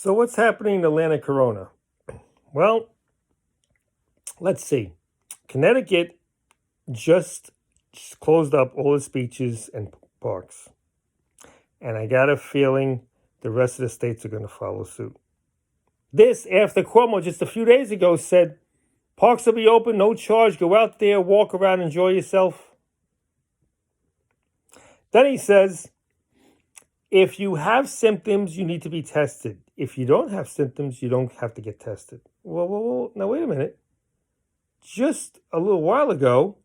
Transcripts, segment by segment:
So what's happening in Atlanta Corona? Well, let's see. Connecticut just closed up all its beaches and parks. And I got a feeling the rest of the states are going to follow suit. This after Cuomo just a few days ago said parks will be open, no charge, go out there, walk around, enjoy yourself. Then he says, if you have symptoms, you need to be tested. If you don't have symptoms, you don't have to get tested. Well, now wait a minute. Just a little while ago,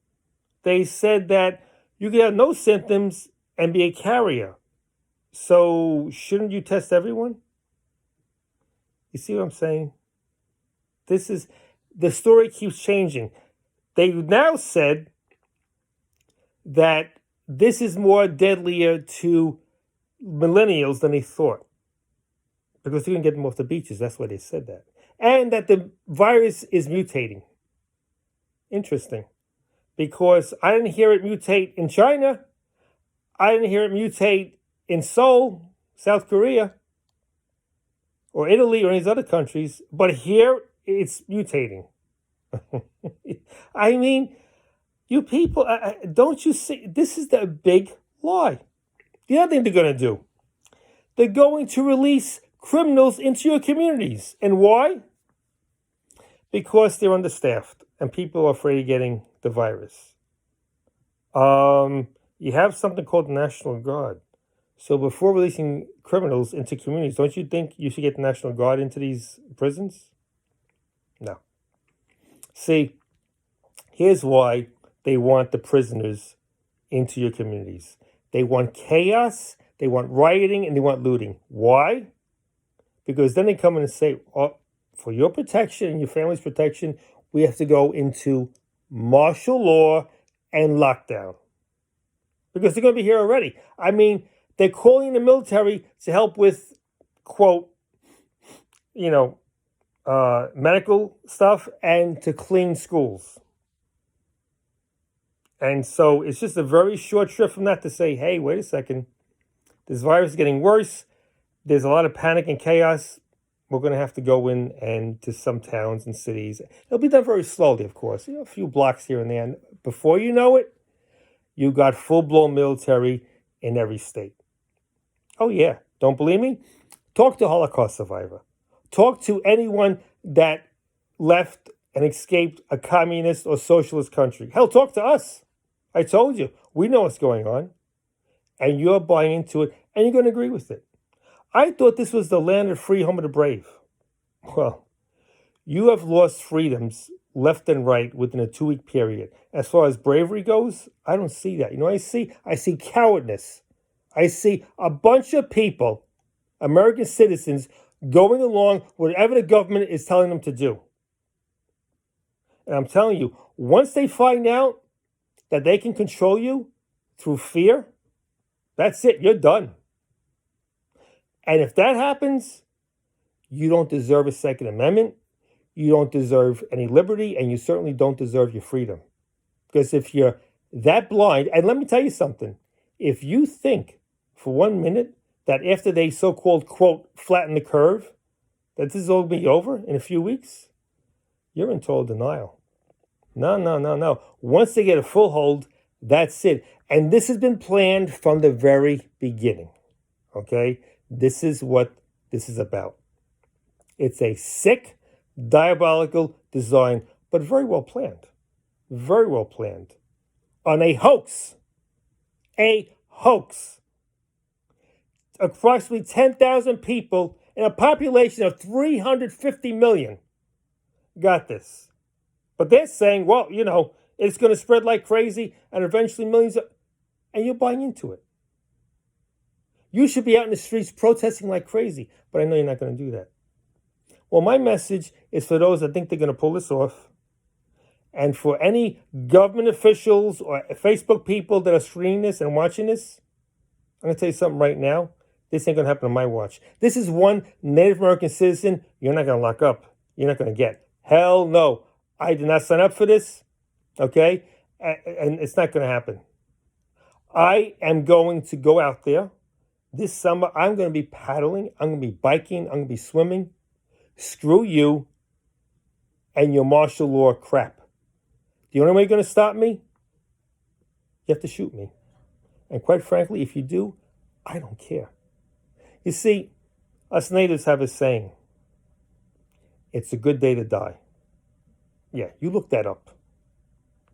they said that you could have no symptoms and be a carrier. So shouldn't you test everyone? You see what I'm saying? The story keeps changing. They now said that this is more deadlier to millennials than they thought because they couldn't get them off the beaches. That's why they said that. And that the virus is mutating. Interesting. Because I didn't hear it mutate in China. I didn't hear it mutate in Seoul, South Korea, or Italy, or any of these other countries. But here, it's mutating. I mean, you people, don't you see? This is the big lie. The other thing they're going to do, they're going to release criminals into your communities. And why? Because they're understaffed and people are afraid of getting the virus. You have something called the National Guard. So before releasing criminals into communities, don't you think you should get the National Guard into these prisons? No. See, here's why they want the prisoners into your communities. They want chaos, they want rioting, and they want looting. Why? Because then they come in and say, oh, for your protection and your family's protection, we have to go into martial law and lockdown. Because they're going to be here already. I mean, they're calling the military to help with, quote, medical stuff and to clean schools. And so it's just a very short trip from that to say, hey, wait a second. This virus is getting worse. There's a lot of panic and chaos. We're going to have to go in and to some towns and cities. It'll be done very slowly, of course. A few blocks here and there. And before you know it, you got full-blown military in every state. Oh, yeah. Don't believe me? Talk to a Holocaust survivor. Talk to anyone that left and escaped a communist or socialist country. Hell, talk to us. I told you. We know what's going on. And you're buying into it, and you're going to agree with it. I thought this was the land of free, home of the brave. Well, you have lost freedoms left and right within a 2-week period. As far as bravery goes, I don't see that. You know what I see? I see cowardness. I see a bunch of people, American citizens, going along with whatever the government is telling them to do. And I'm telling you, once they find out that they can control you through fear, that's it. You're done. And if that happens, you don't deserve a Second Amendment. You don't deserve any liberty, and you certainly don't deserve your freedom. Because if you're that blind, and let me tell you something, if you think for 1 minute that after they so-called, quote, flatten the curve, that this is all going to be over in a few weeks, you're in total denial. No. Once they get a full hold, that's it. And this has been planned from the very beginning, okay? This is what this is about. It's a sick, diabolical design, but very well planned. Very well planned. On a hoax. A hoax. Approximately 10,000 people in a population of 350 million got this. But they're saying, well, it's going to spread like crazy and eventually millions and you're buying into it. You should be out in the streets protesting like crazy, but I know you're not going to do that. Well, my message is for those that think they're going to pull this off, and for any government officials or Facebook people that are screening this and watching this, I'm going to tell you something right now. This ain't going to happen on my watch. This is one Native American citizen you're not going to lock up. You're not going to get. Hell no. I did not sign up for this, okay? And it's not going to happen. I am going to go out there This summer, I'm going to be paddling. I'm going to be biking. I'm going to be swimming. Screw you and your martial law crap. The only way you're going to stop me, you have to shoot me. And quite frankly, if you do, I don't care. You see, us natives have a saying. It's a good day to die. Yeah, you look that up.